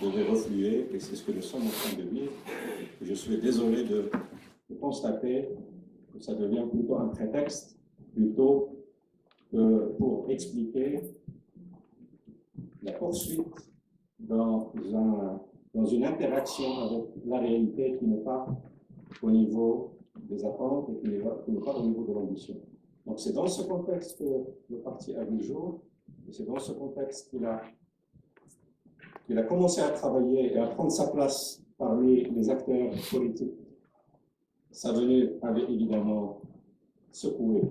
devait refluer, et c'est ce que nous sommes en train de vivre. Je suis désolé de constater que ça devient plutôt un prétexte, plutôt que pour expliquer la poursuite dans une interaction avec la réalité qui n'est pas au niveau des attentes et qui n'est pas au niveau de l'ambition. Donc c'est dans ce contexte que le parti a vu le jour, et c'est dans ce contexte qu'il a commencé à travailler et à prendre sa place parmi les acteurs politiques. Sa venue avait évidemment secoué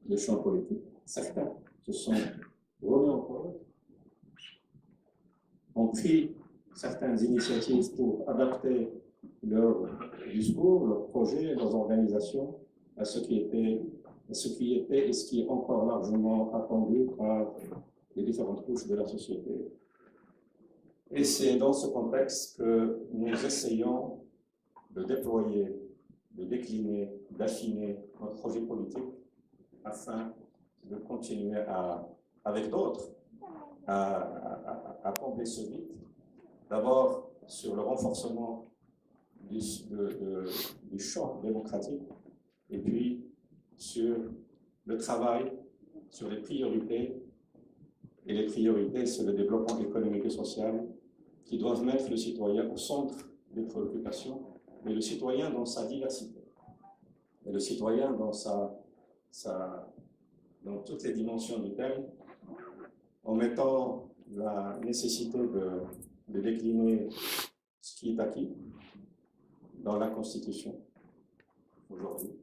le champ politique. Certains se sont remis en cause, ont pris certaines initiatives pour adapter leur discours, leurs projets, leurs organisations à ce qui était et ce qui est encore largement attendu par les différentes couches de la société. Et c'est dans ce contexte que nous essayons de déployer, de décliner, d'affiner notre projet politique afin de continuer avec d'autres à combler ce vide. D'abord sur le renforcement du champ démocratique et puis sur le travail, sur les priorités. Et les priorités, c'est le développement économique et social qui doivent mettre le citoyen au centre des préoccupations, mais le citoyen dans sa diversité. Et le citoyen dans dans toutes les dimensions du terme, en mettant la nécessité de décliner ce qui est acquis dans la Constitution aujourd'hui,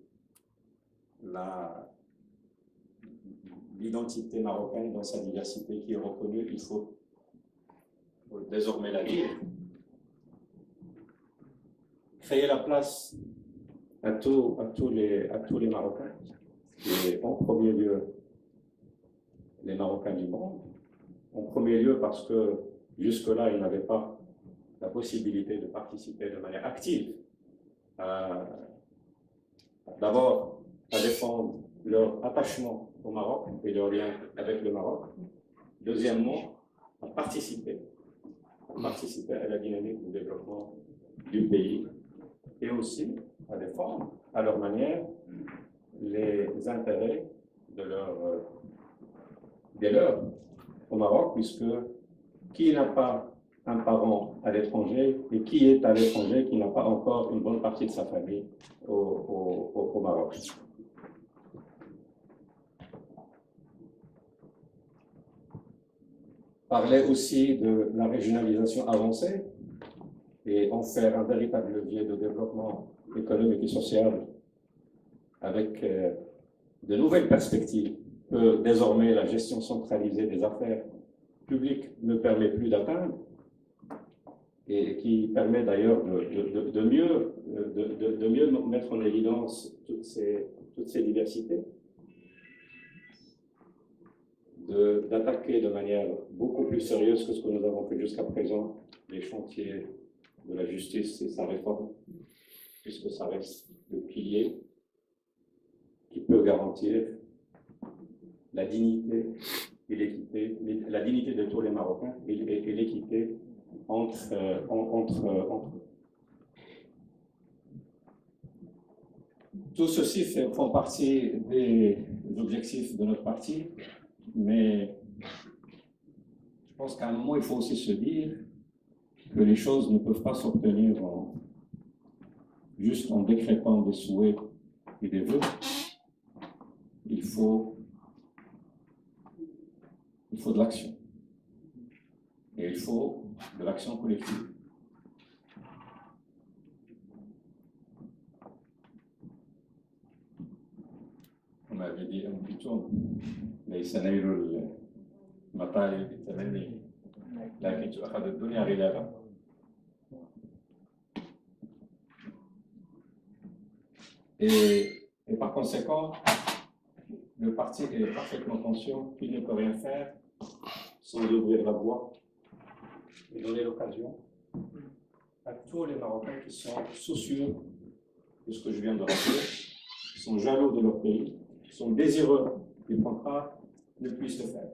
l'identité marocaine dans sa diversité qui est reconnue, il faut désormais la dire, créer la place à tous les Marocains, et en premier lieu les Marocains du monde, en premier lieu parce que jusque-là, ils n'avaient pas la possibilité de participer de manière active d'abord à défendre leur attachement au Maroc et leur lien avec le Maroc. Deuxièmement, à participer à la dynamique du développement du pays et aussi à défendre à leur manière les intérêts des leurs au Maroc, puisque qui n'a pas un parent à l'étranger et qui est à l'étranger qui n'a pas encore une bonne partie de sa famille au Maroc. Parler aussi de la régionalisation avancée et en faire un véritable levier de développement économique et social avec de nouvelles perspectives que désormais la gestion centralisée des affaires publiques ne permet plus d'atteindre et qui permet d'ailleurs de mieux mettre en évidence toutes ces diversités, d'attaquer de manière beaucoup plus sérieuse que ce que nous avons fait jusqu'à présent les chantiers de la justice et sa réforme, puisque ça reste le pilier qui peut garantir la dignité et l'équité, la dignité de tous les Marocains et l'équité entre eux. Tout ceci font partie des objectifs de notre parti, mais je pense qu'à un moment, il faut aussi se dire que les choses ne peuvent pas s'obtenir juste en décrétant des souhaits et des vœux. Il faut de l'action. Et il faut de l'action collective. On m'avait dit un plutôt, ليس نيل المطالب بالتمني لكن تؤخذ الدنيا غلابا. Et par conséquent, le parti est parfaitement conscient qu'il ne peut rien faire sans ouvrir la voie et donner l'occasion à tous les Marocains qui sont soucieux de ce que je viens de rappeler, qui sont jaloux de leur pays, qui sont désireux du contrat, ne puissent le faire.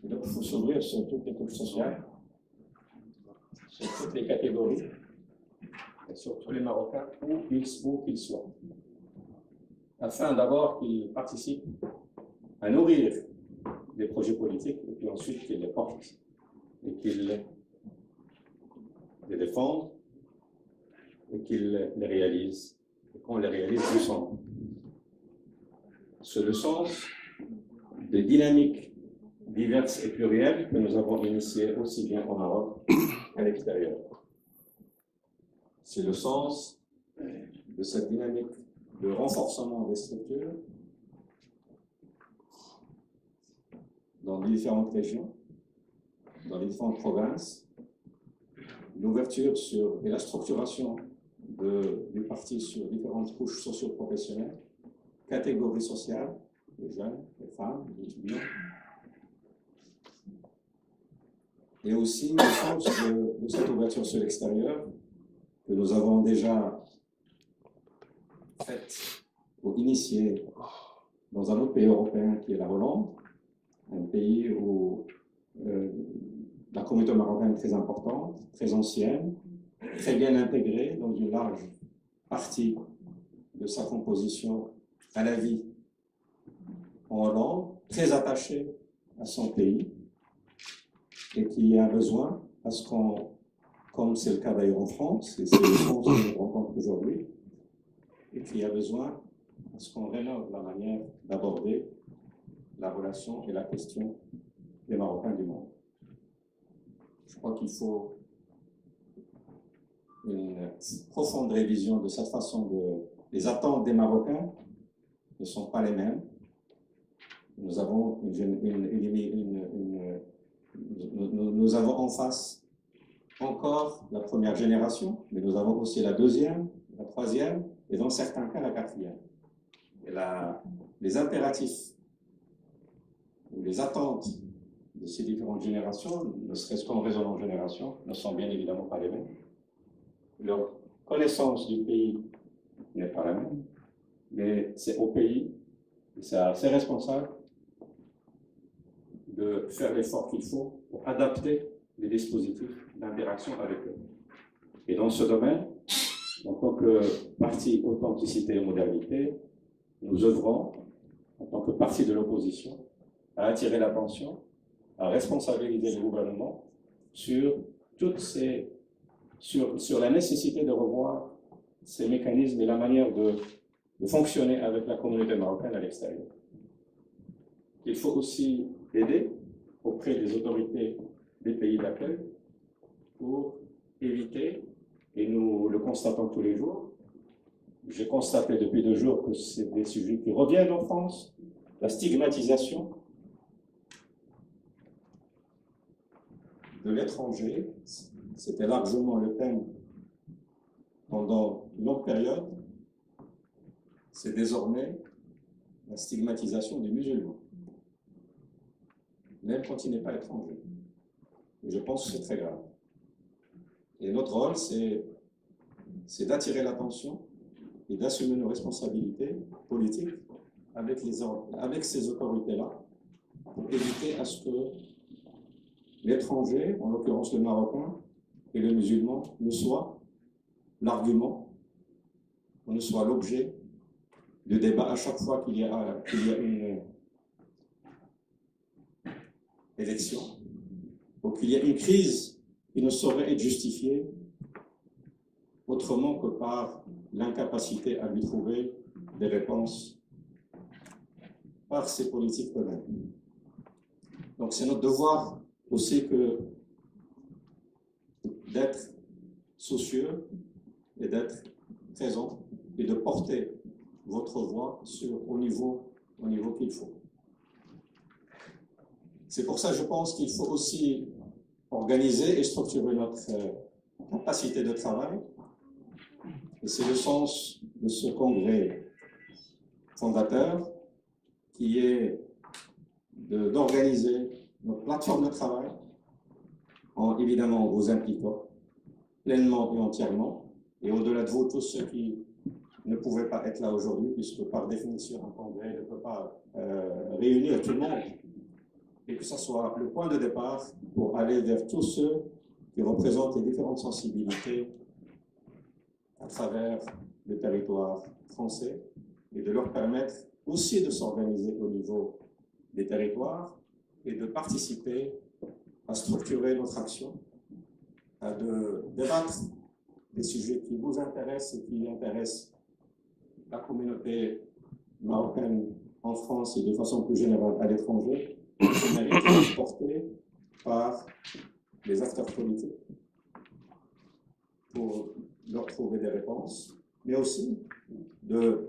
Et donc il faut s'ouvrir sur toutes les couches sociales sur toutes les catégories, et sur tous les Marocains, où qu'ils soient, afin d'abord qu'ils participent à nourrir des projets politiques, et puis ensuite qu'ils les portent et qu'ils les défendent et qu'ils les réalisent, et qu'on les réalise ensemble. C'est le sens des dynamiques diverses et plurielles que nous avons initiées aussi bien au Maroc qu'à l'extérieur. C'est le sens de cette dynamique de renforcement des structures dans les différentes régions, dans les différentes provinces, l'ouverture et la structuration du parti sur différentes couches socio-professionnelles, catégories sociales, les jeunes, les femmes, les étudiants, et aussi le sens de cette ouverture sur l'extérieur que nous avons déjà faite ou initiée dans un autre pays européen qui est la Hollande, un pays où la communauté marocaine est très importante, très ancienne, très bien intégrée dans une large partie de sa composition à la vie en Hollande, très attachée à son pays et qui a besoin à ce qu'on, comme c'est le cas d'ailleurs en France, et c'est le sens que nous rencontrons aujourd'hui, et qui a besoin à ce qu'on rénove la manière d'aborder la relation et la question des Marocains du monde. Je crois qu'il faut une profonde révision de cette façon de... Les attentes des Marocains ne sont pas les mêmes. Nous avons nous avons en face encore la première génération, mais nous avons aussi la deuxième, la troisième, et dans certains cas la quatrième. Et les impératifs ou les attentes de ces différentes générations, ne serait-ce qu'en raisonnant en génération, ne sont bien évidemment pas les mêmes. Leur connaissance du pays n'est pas la même, mais c'est au pays, c'est à ses responsables de faire l'effort qu'il faut pour adapter les dispositifs d'interaction avec eux. Et dans ce domaine, en tant que parti authenticité et modernité, nous œuvrons, en tant que parti de l'opposition, à attirer l'attention, à responsabiliser le gouvernement sur la nécessité de revoir ces mécanismes et la manière de fonctionner avec la communauté marocaine à l'extérieur. Il faut aussi aider auprès des autorités des pays d'accueil pour éviter, et nous le constatons tous les jours, j'ai constaté depuis 2 jours que c'est des sujets qui reviennent en France, la stigmatisation de l'étranger. C'était largement le thème pendant une longue période. C'est désormais la stigmatisation des musulmans, même quand il n'est pas étranger. Et je pense que c'est très grave. Et notre rôle, c'est d'attirer l'attention et d'assumer nos responsabilités politiques avec ces autorités-là, pour éviter à ce que l'étranger, en l'occurrence le Marocain et le musulman, ne soit l'argument, ne soit l'objet de débat à chaque fois qu'il y a une élection, ou qu'il y a une crise qui ne saurait être justifiée autrement que par l'incapacité à lui trouver des réponses par ces politiques eux-mêmes. Donc c'est notre devoir aussi d'être soucieux et d'être présent et de porter votre voix au niveau qu'il faut. C'est pour ça, je pense qu'il faut aussi organiser et structurer notre capacité de travail. Et c'est le sens de ce congrès fondateur qui est d'organiser notre plateforme de travail en évidemment vous impliquant pleinement et entièrement, et au-delà de vous, tous ceux qui ne pouvaient pas être là aujourd'hui, puisque par définition un congrès ne peut pas réunir tout le monde, et que ce soit le point de départ pour aller vers tous ceux qui représentent les différentes sensibilités à travers le territoire français et de leur permettre aussi de s'organiser au niveau des territoires et de participer à structurer notre action, à débattre des sujets qui vous intéressent et qui intéressent la communauté marocaine en France et de façon plus générale à l'étranger, qui méritent d'être portés par les acteurs politiques pour leur trouver des réponses, mais aussi de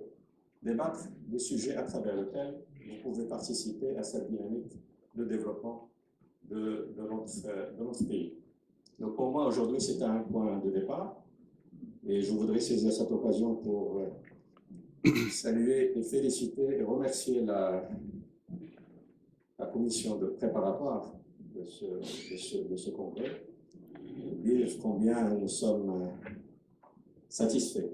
débattre des sujets à travers lesquels vous pouvez participer à cette dynamique de développement de notre pays. Donc pour moi, aujourd'hui, c'est un point de départ et je voudrais saisir cette occasion pour saluer et féliciter et remercier la commission de préparatoire de ce congrès, dire combien nous sommes satisfaits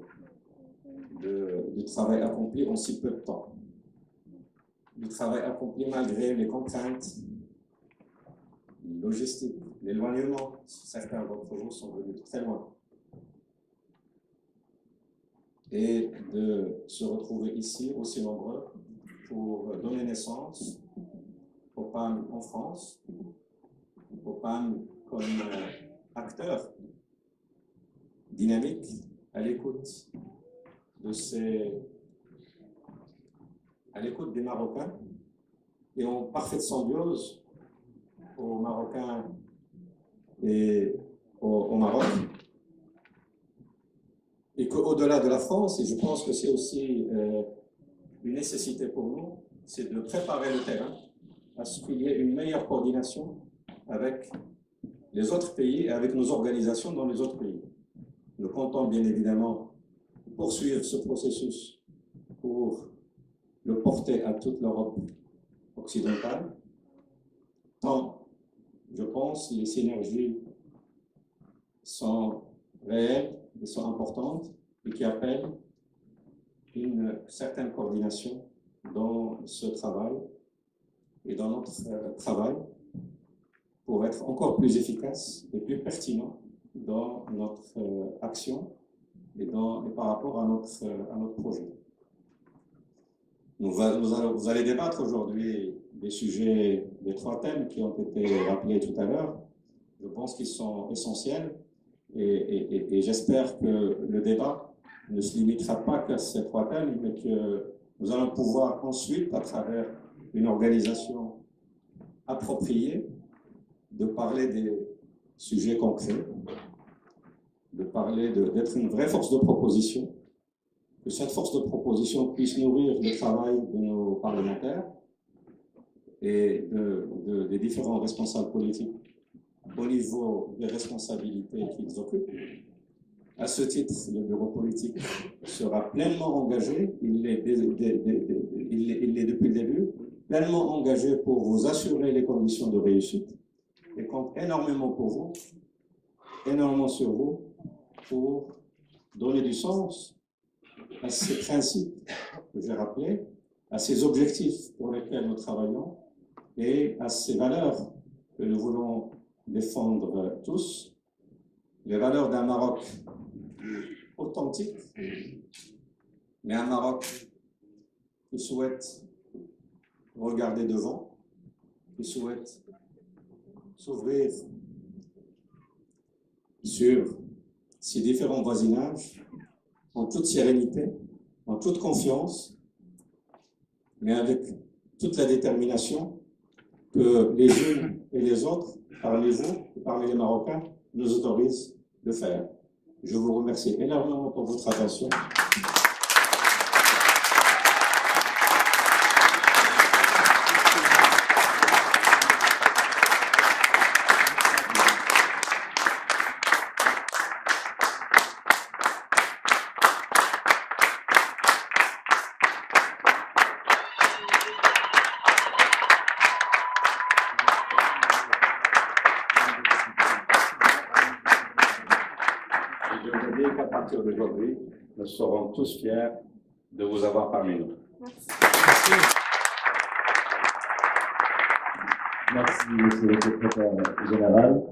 du travail accompli en si peu de temps, du travail accompli malgré les contraintes logistiques, l'éloignement. Certains d'entre vous sont venus très loin. Et de se retrouver ici aussi nombreux pour donner naissance aux PAM en France, aux PAM comme acteurs dynamiques à l'écoute des Marocains et en parfaite symbiose aux Marocains et au Maroc. Et qu'au-delà de la France, et je pense que c'est aussi une nécessité pour nous, c'est de préparer le terrain à ce qu'il y ait une meilleure coordination avec les autres pays et avec nos organisations dans les autres pays. Nous comptons bien évidemment poursuivre ce processus pour le porter à toute l'Europe occidentale, tant, je pense, les synergies sont réelles et sont importantes et qui appellent une certaine coordination dans ce travail et dans notre travail pour être encore plus efficace et plus pertinent dans notre action et par rapport à notre projet. Vous allez débattre aujourd'hui des sujets, des 3 thèmes qui ont été rappelés tout à l'heure. Je pense qu'ils sont essentiels et j'espère que le débat ne se limitera pas qu'à ces 3 thèmes, mais que nous allons pouvoir ensuite, à travers une organisation appropriée, de parler des sujets concrets, de parler d'être une vraie force de proposition, que cette force de proposition puisse nourrir le travail de nos parlementaires et des différents responsables politiques au niveau des responsabilités qu'ils occupent. À ce titre, le bureau politique sera pleinement engagé, il l'est depuis le début, pleinement engagé pour vous assurer les conditions de réussite et compte énormément pour vous, énormément sur vous, pour donner du sens à ces principes que j'ai rappelés, à ces objectifs pour lesquels nous travaillons et à ces valeurs que nous voulons défendre tous, les valeurs d'un Maroc authentique, mais un Maroc qui souhaite regarder devant, qui souhaite s'ouvrir sur ces différents voisinages en toute sérénité, en toute confiance, mais avec toute la détermination que les unes et les autres, parmi vous et parmi les Marocains, nous autorisent de faire. Je vous remercie énormément pour votre attention. Je veux dire qu'à partir d'aujourd'hui, nous serons tous fiers de vous avoir parmi nous. Merci. Merci, monsieur le secrétaire général.